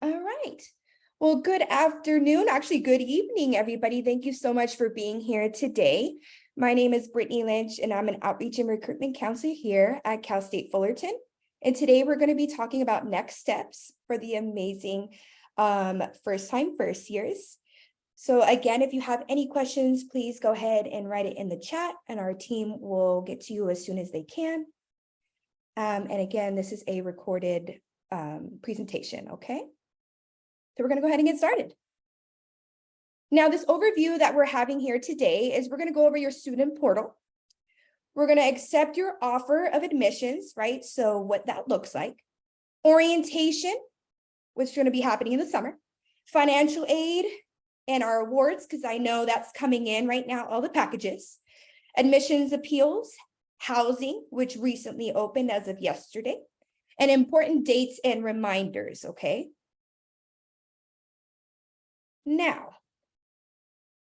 All right. Well, good afternoon, actually good evening, everybody. Thank you so much for being here today. My name is Brittany Lynch, and I'm an outreach and recruitment counselor here at Cal State Fullerton. And today we're going to be talking about next steps for the amazing first-time first years. So again, if you have any questions, please go ahead and write it in the chat, and our team will get to you as soon as they can. And again, this is a recorded presentation, okay? So we're going to go ahead and get started. Now, this overview that we're having here today is we're going to go over your student portal. We're going to accept your offer of admissions, right? So what that looks like. Orientation, which is going to be happening in the summer. Financial aid and our awards, because I know that's coming in right now, all the packages. Admissions appeals, housing, which recently opened as of yesterday. And important dates and reminders, okay? Now,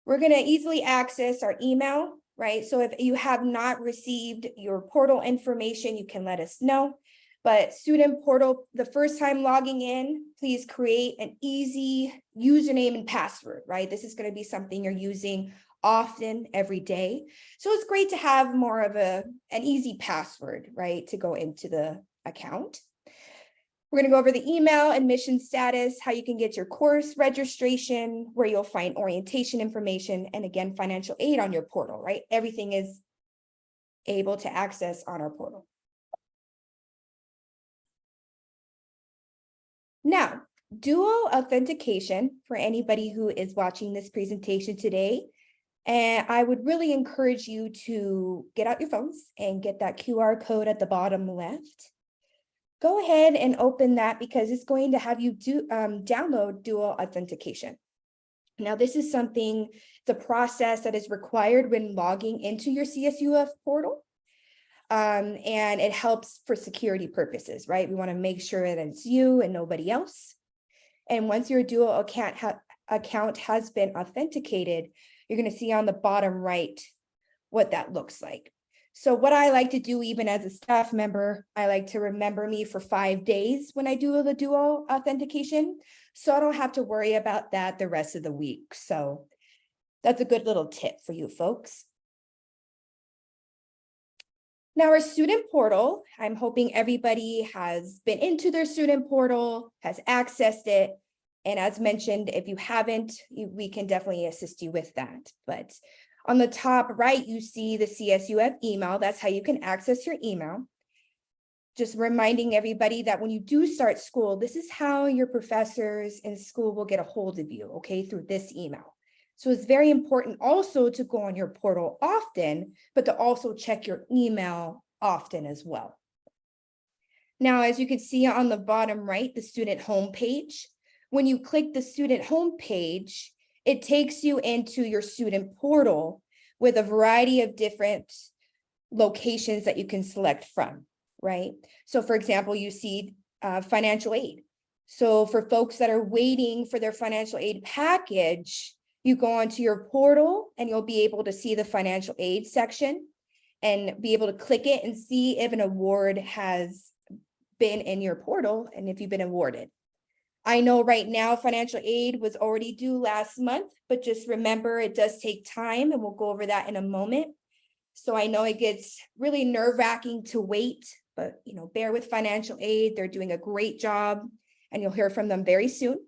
we're going to easily access our email, right? So if you have not received your portal information, you can let us know. But student portal, the first time logging in, please create an easy username and password, right? This is going to be something you're using often every day. So it's great to have more of an easy password, right, to go into the account. We're going to go over the email, admission status, how you can get your course registration, where you'll find orientation information, and again, financial aid on your portal, right? Everything is able to access on our portal. Now, dual authentication for anybody who is watching this presentation today. And I would really encourage you to get out your phones and get that QR code at the bottom left. Go ahead and open that because it's going to have you download dual authentication. Now, this is something, the process that is required when logging into your CSUF portal. And it helps for security purposes, right? We want to make sure that it's you and nobody else. And once your dual account has been authenticated, you're going to see on the bottom right what that looks like. So what I like to do, even as a staff member, I like to remember me for 5 days when I do the dual authentication, so I don't have to worry about that the rest of the week. So that's a good little tip for you folks. Now, our student portal, I'm hoping everybody has been into their student portal, has accessed it. And as mentioned, if you haven't, we can definitely assist you with that. But on the top right, you see the CSUF email. That's how you can access your email. Just reminding everybody that when you do start school, this is how your professors in school will get a hold of you, okay, through this email. So it's very important also to go on your portal often, but to also check your email often as well. Now, as you can see on the bottom right, the student homepage. When you click the student homepage, it takes you into your student portal with a variety of different locations that you can select from, right? So for example, you see financial aid. So for folks that are waiting for their financial aid package, you go onto your portal and you'll be able to see the financial aid section and be able to click it and see if an award has been in your portal and if you've been awarded. I know right now financial aid was already due last month, but just remember it does take time, and we'll go over that in a moment. So I know it gets really nerve-wracking to wait, but bear with financial aid. They're doing a great job, and you'll hear from them very soon.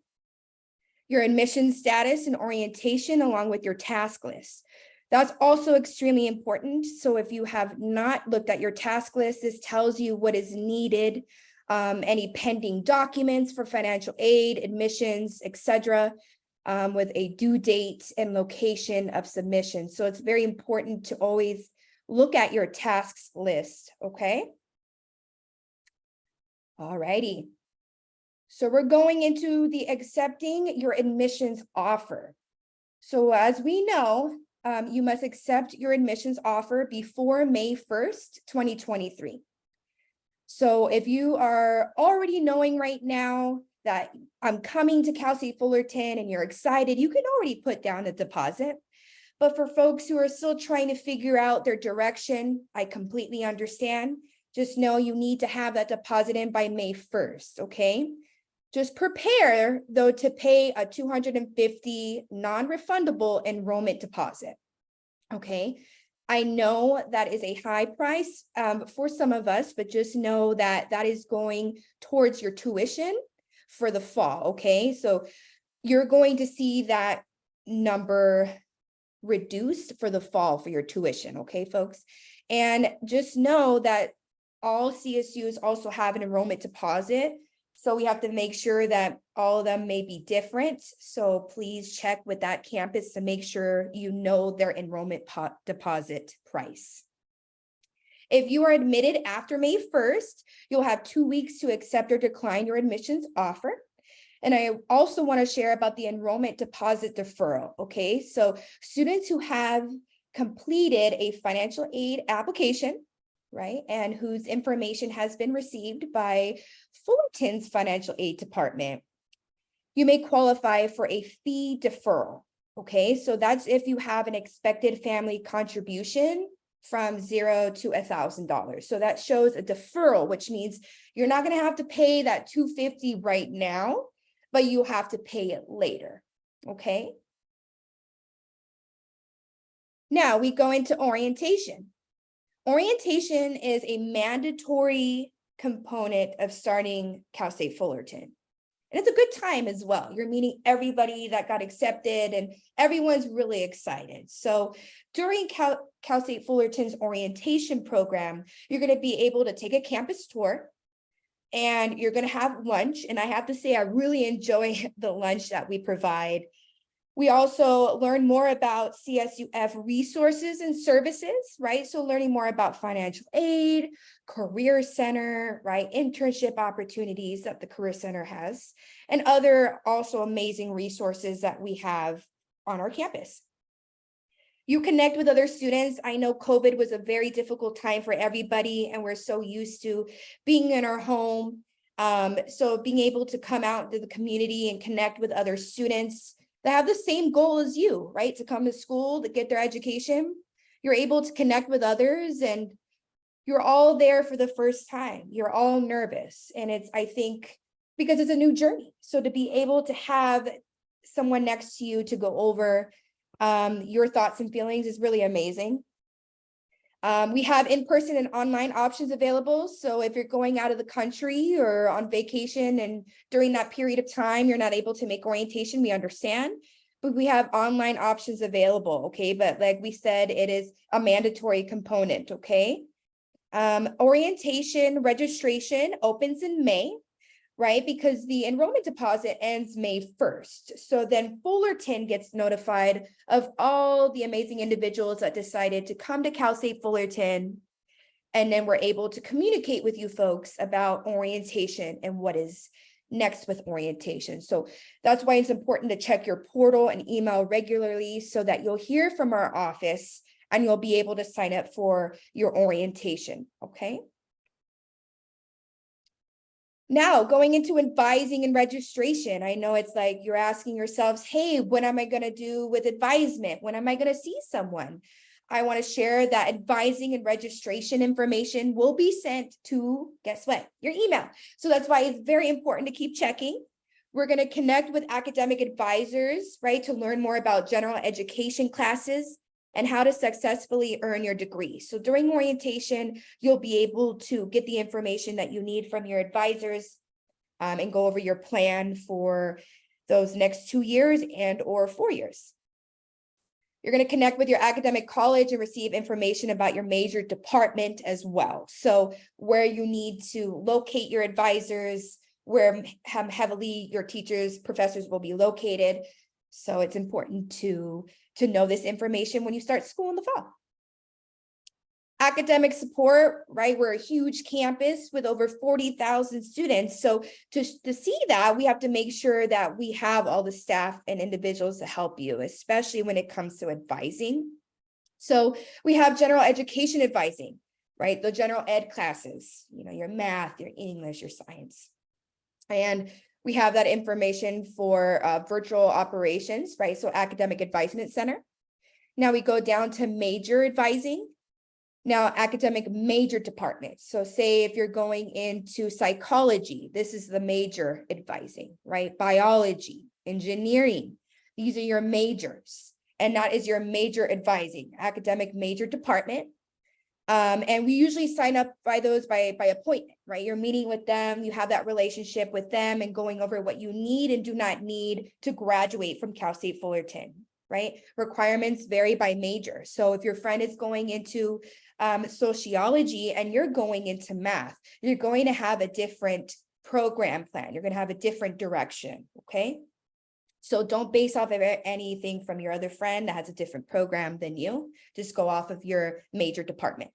Your admission status and orientation along with your task list. That's also extremely important. So if you have not looked at your task list, this tells you what is needed, any pending documents for financial aid, admissions, etc., with a due date and location of submission. So it's very important to always look at your tasks list, okay? All righty. So we're going into the accepting your admissions offer. So as we know, you must accept your admissions offer before May 1st, 2023. So if you are already knowing right now that I'm coming to Cal State Fullerton and you're excited, you can already put down a deposit. But for folks who are still trying to figure out their direction, I completely understand. Just know you need to have that deposit in by May 1st, okay? Just prepare, though, to pay a $250 non-refundable enrollment deposit. Okay. I know that is a high price for some of us, but just know that that is going towards your tuition for the fall. Okay. So you're going to see that number reduced for the fall for your tuition. Okay, folks. And just know that all CSUs also have an enrollment deposit. So we have to make sure that all of them may be different. So please check with that campus to make sure you know their enrollment deposit price. If you are admitted after May 1st, you'll have 2 weeks to accept or decline your admissions offer. And I also want to share about the enrollment deposit deferral. Okay, so students who have completed a financial aid application, right, and whose information has been received by Fullerton's financial aid department, you may qualify for a fee deferral. Okay, so that's if you have an expected family contribution from $0 to $1,000. So that shows a deferral, which means you're not going to have to pay that $250 right now, but you have to pay it later. Okay. Now we go into orientation. Orientation is a mandatory component of starting Cal State Fullerton. And it's a good time as well. You're meeting everybody that got accepted and everyone's really excited. So during Cal State Fullerton's orientation program, you're going to be able to take a campus tour and you're going to have lunch. And I have to say, I really enjoy the lunch that we provide. We also learn more about CSUF resources and services, right? So learning more about financial aid, career center, right? Internship opportunities that the career center has, and other also amazing resources that we have on our campus. You connect with other students. I know COVID was a very difficult time for everybody, and we're so used to being in our home. So being able to come out to the community and connect with other students that have the same goal as you, right? To come to school, to get their education. You're able to connect with others and you're all there for the first time. You're all nervous. And it's, I think, because it's a new journey. So to be able to have someone next to you to go over your thoughts and feelings is really amazing. We have in-person and online options available. So if you're going out of the country or on vacation and during that period of time, you're not able to make orientation, we understand, but we have online options available. Okay. But like we said, it is a mandatory component. Okay. Orientation registration opens in May, right? Because the enrollment deposit ends May 1st. So then Fullerton gets notified of all the amazing individuals that decided to come to Cal State Fullerton. And then we're able to communicate with you folks about orientation and what is next with orientation. So that's why it's important to check your portal and email regularly so that you'll hear from our office and you'll be able to sign up for your orientation. Okay. Now, going into advising and registration, I know it's like you're asking yourselves, hey, what am I going to do with advisement? When am I going to see someone? I want to share that advising and registration information will be sent to, guess what, your email. So that's why it's very important to keep checking. We're going to connect with academic advisors, right, to learn more about general education classes and how to successfully earn your degree. So during orientation, you'll be able to get the information that you need from your advisors and go over your plan for those next 2 years and or 4 years. You're going to connect with your academic college and receive information about your major department as well. So where you need to locate your advisors, where heavily your teachers, professors will be located. So it's important to know this information when you start school in the fall. Academic support, right? We're a huge campus with over 40,000 students. So to see that, we have to make sure that we have all the staff and individuals to help you, especially when it comes to advising. So we have general education advising, right? The general ed classes, you know, your math, your English, your science. And we have that information for virtual operations, right? So academic advisement center. Now we go down to major advising. Now, academic major departments. So say if you're going into psychology, this is the major advising, right? Biology, engineering, these are your majors. And that is your major advising, academic major department. And we usually sign up by those by appointment, right? You're meeting with them, you have that relationship with them and going over what you need and do not need to graduate from Cal State Fullerton, right? Requirements vary by major. So if your friend is going into sociology and you're going into math, you're going to have a different program plan. You're going to have a different direction, okay? So don't base off of anything from your other friend that has a different program than you. Just go off of your major department.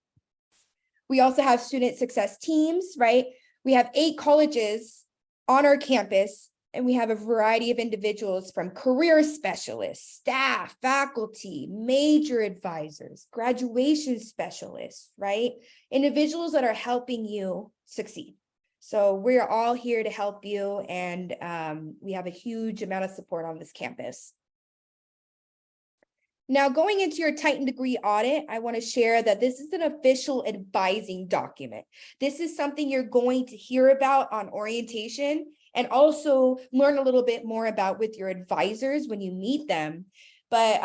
We also have student success teams, right? We have 8 colleges on our campus, and we have a variety of individuals from career specialists, staff, faculty, major advisors, graduation specialists, right? Individuals that are helping you succeed. So we're all here to help you, and we have a huge amount of support on this campus. Now, going into your Titan degree audit, I want to share that this is an official advising document. This is something you're going to hear about on orientation and also learn a little bit more about with your advisors when you meet them. But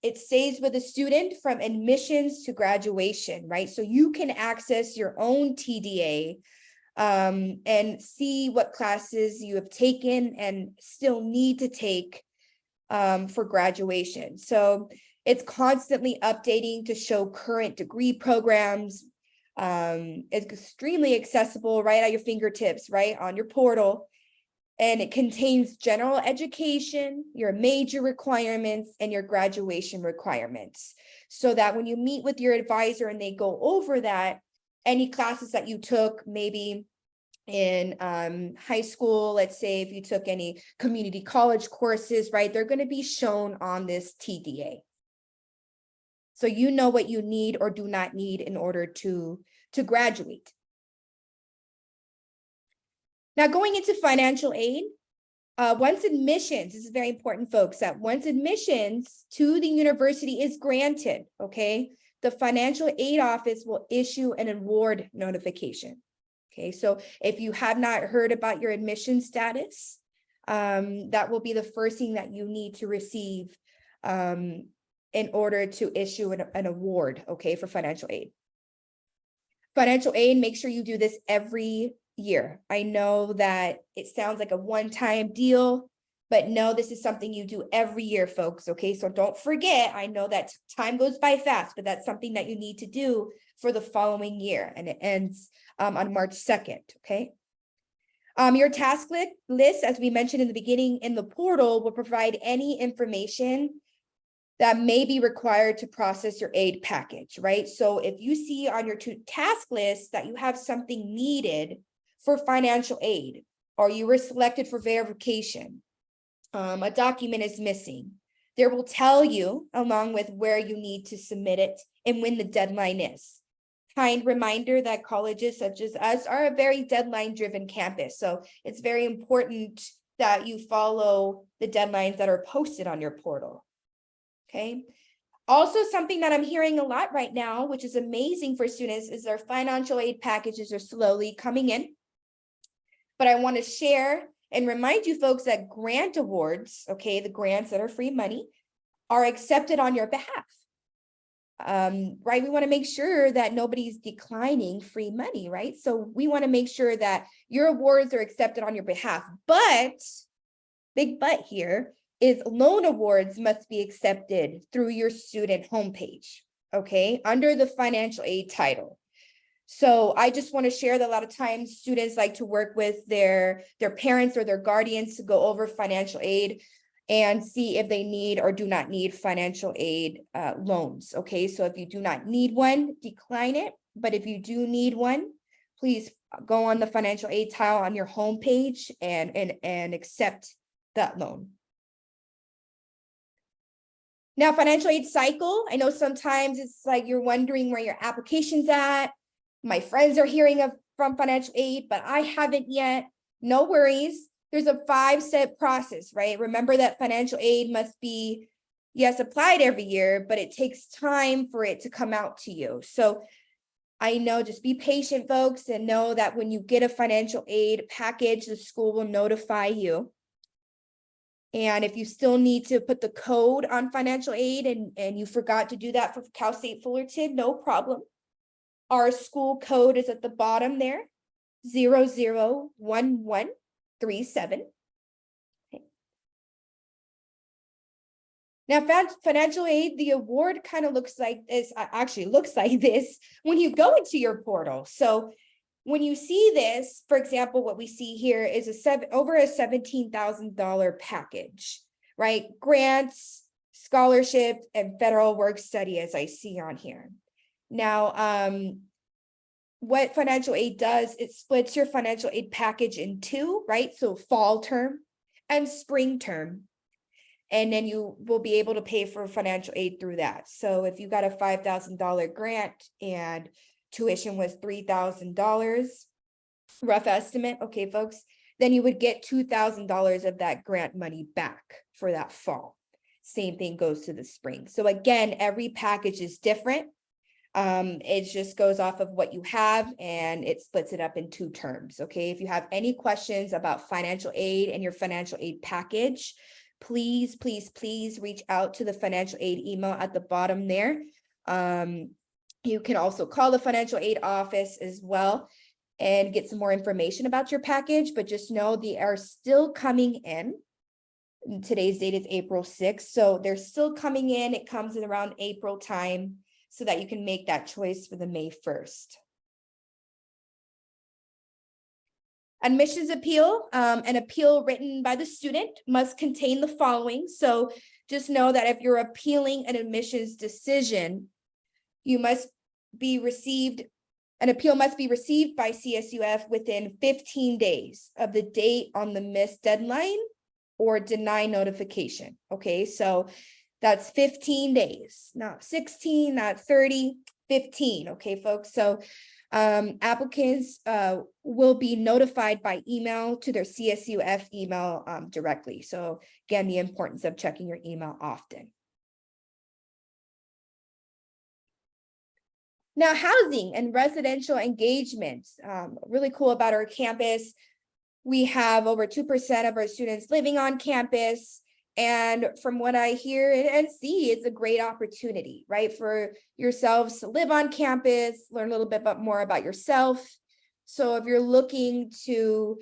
it stays with the student from admissions to graduation, right? So you can access your own TDA and see what classes you have taken and still need to take for graduation. So it's constantly updating to show current degree programs. It's extremely accessible right at your fingertips, right on your portal. And it contains general education, your major requirements, and your graduation requirements. So that when you meet with your advisor and they go over that, any classes that you took, maybe in high school, let's say if you took any community college courses, right, they're going to be shown on this TDA. So you know what you need or do not need in order to graduate. Now, going into financial aid, once admissions, this is very important, folks, that once admissions to the university is granted, okay, the financial aid office will issue an award notification. Okay, so if you have not heard about your admission status, that will be the first thing that you need to receive in order to issue an award, okay, for financial aid. Financial aid, make sure you do this every year. I know that it sounds like a one-time deal, but no, this is something you do every year, folks, okay? So don't forget, I know that time goes by fast, but that's something that you need to do for the following year, and it ends on March 2nd, okay? Your task list, as we mentioned in the beginning, in the portal will provide any information that may be required to process your aid package, right? So if you see on your task list that you have something needed for financial aid, or you were selected for verification, a document is missing, there will tell you along with where you need to submit it and when the deadline is. Kind reminder that colleges such as us are a very deadline-driven campus. So it's very important that you follow the deadlines that are posted on your portal, okay? Also, something that I'm hearing a lot right now, which is amazing for students, is their financial aid packages are slowly coming in. But I want to share and remind you folks that grant awards, okay, the grants that are free money, are accepted on your behalf. Right, we want to make sure that nobody's declining free money, right? So we want to make sure that your awards are accepted on your behalf. But, big but here, is loan awards must be accepted through your student homepage, okay, under the financial aid title. So I just want to share that a lot of times students like to work with their parents or their guardians to go over financial aid and see if they need or do not need financial aid loans, okay? So if you do not need one, decline it. But if you do need one, please go on the financial aid tile on your homepage and accept that loan. Now, financial aid cycle, I know sometimes it's like you're wondering where your application's at. My friends are hearing from financial aid, but I haven't yet. No worries. There's a 5-step process, right? Remember that financial aid must be yes, applied every year, but it takes time for it to come out to you. So I know, just be patient, folks, and know that when you get a financial aid package, the school will notify you. And if you still need to put the code on financial aid and you forgot to do that for Cal State Fullerton, no problem. Our school code is at the bottom there, 001137. Okay. Now, financial aid, the award kind of looks like this, actually looks like this when you go into your portal. So when you see this, for example, what we see here is over a $17,000 package, right? Grants, scholarship, and federal work study, as I see on here. Now, what financial aid does, it splits your financial aid package in two, right? So fall term and spring term. And then you will be able to pay for financial aid through that. So if you got a $5,000 grant and tuition was $3,000, rough estimate, okay, folks, then you would get $2,000 of that grant money back for that fall. Same thing goes to the spring. So again, every package is different. It just goes off of what you have and it splits it up in two terms, okay? If you have any questions about financial aid and your financial aid package, please, please, please reach out to the financial aid email at the bottom there. You can also call the financial aid office as well and get some more information about your package, but just know they are still coming in. Today's date is April 6th, so they're still coming in. It comes in around April time so that you can make that choice for the May 1st. Admissions appeal, an appeal written by the student must contain the following. So just know that if you're appealing an admissions decision, you must be received, an appeal must be received by CSUF within 15 days of the date on the missed deadline or deny notification. Okay, so that's 15 days, not 16, not 30, 15. Okay, folks. So applicants will be notified by email to their CSUF email directly. So again, the importance of checking your email often. Now, housing and residential engagement, really cool about our campus. We have over 2% of our students living on campus. And from what I hear and see, it's a great opportunity, right? For yourselves to live on campus, learn a little bit more about yourself. So if you're looking to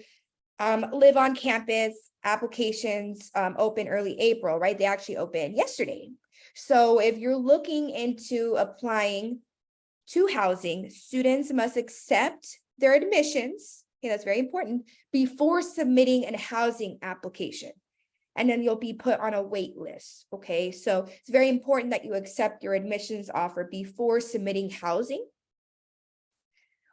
live on campus, applications open early April, right? They actually opened yesterday. So if you're looking into applying to housing, students must accept their admissions, okay, that's very important, before submitting a housing application. And then you'll be put on a wait list, okay? So it's very important that you accept your admissions offer before submitting housing.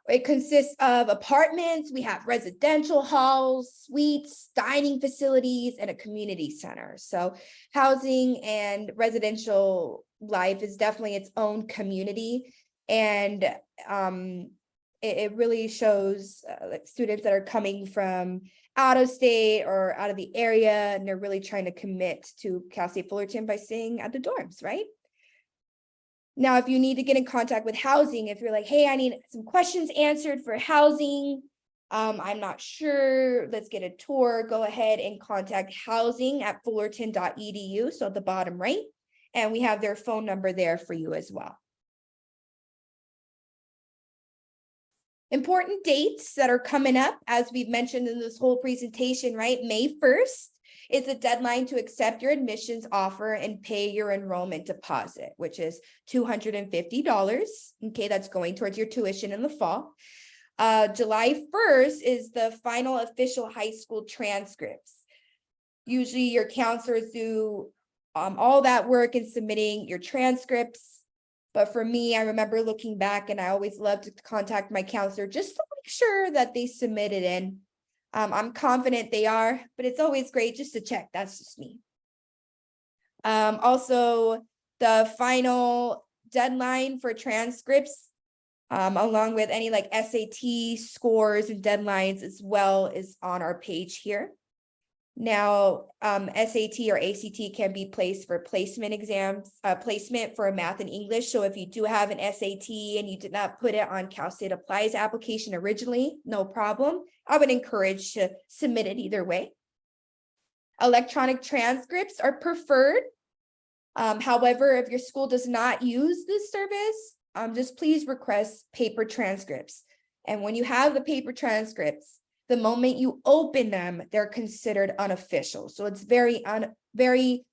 It consists of apartments, we have residential halls, suites, dining facilities, and a community center. So housing and residential life is definitely its own community. And it really shows like students that are coming from out of state or out of the area, and they're really trying to commit to Cal State Fullerton by staying at the dorms, right? Now, if you need to get in contact with housing, if you're like, hey, I need some questions answered for housing, I'm not sure, let's get a tour, go ahead and contact housing@fullerton.edu, so at the bottom right, and we have their phone number there for you as well. Important dates that are coming up, as we've mentioned in this whole presentation, right? May 1st is the deadline to accept your admissions offer and pay your enrollment deposit, which is $250. Okay, that's going towards your tuition in the fall. July 1st is the final official high school transcripts. Usually your counselors do all that work in submitting your transcripts. But for me, I remember looking back and I always loved to contact my counselor just to make sure that they submitted in. I'm confident they are, but it's always great just to check. That's just me. Also, the final deadline for transcripts, along with any like SAT scores and deadlines as well, is on our page here. Now, SAT or ACT can be placed for placement exams, placement for math and English. So if you do have an SAT and you did not put it on Cal State Applies application originally, no problem. I would encourage to submit it either way. Electronic transcripts are preferred. However, if your school does not use this service, just please request paper transcripts. And when you have the paper transcripts, the moment you open them, they're considered unofficial. So it's very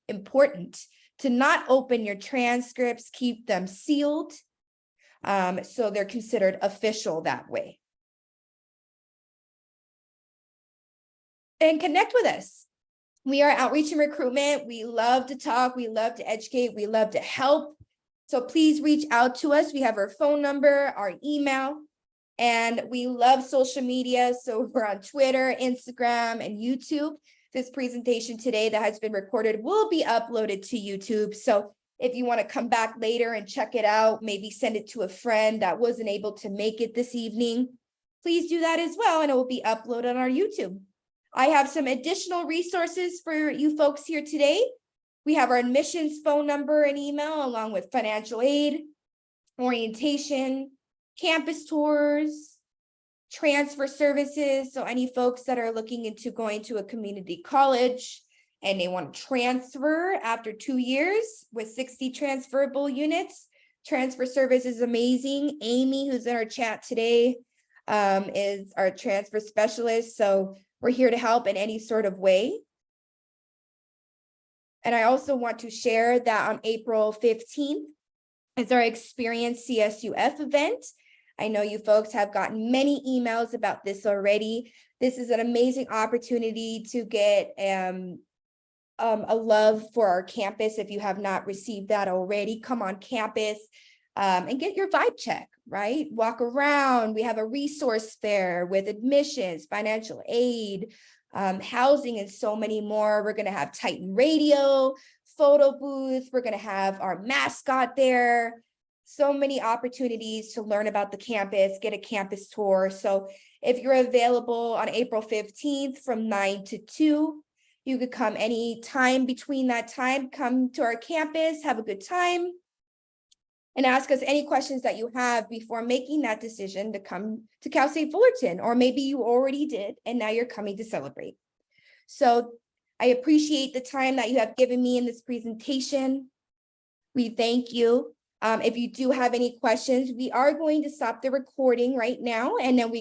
important to not open your transcripts, keep them sealed. So they're considered official that way. And connect with us. We are outreach and recruitment. We love to talk. We love to educate. We love to help. So please reach out to us. We have our phone number, our email. And we love social media. So we're on Twitter, Instagram, and YouTube. This presentation today that has been recorded will be uploaded to YouTube. So if you want to come back later and check it out, maybe send it to a friend that wasn't able to make it this evening, please do that as well. And it will be uploaded on our YouTube. I have some additional resources for you folks here today. We have our admissions phone number and email, along with financial aid, orientation, campus tours, transfer services. So any folks that are looking into going to a community college and they want to transfer after 2 years with 60 transferable units, transfer service is amazing. Amy, who's in our chat today, is our transfer specialist. So we're here to help in any sort of way. And I also want to share that on April 15th is our Experience CSUF event. I know you folks have gotten many emails about this already. This is an amazing opportunity to get a love for our campus. If you have not received that already, come on campus and get your vibe check, right? Walk around. We have a resource fair with admissions, financial aid, housing, and so many more. We're going to have Titan Radio, photo booth. We're going to have our mascot there. So many opportunities to learn about the campus, get a campus tour. So if you're available on April 15th from 9 to 2, you could come any time between that time, come to our campus, have a good time, and ask us any questions that you have before making that decision to come to Cal State Fullerton, or maybe you already did and now you're coming to celebrate. So I appreciate the time that you have given me in this presentation. We thank you. If you do have any questions, we are going to stop the recording right now, and then we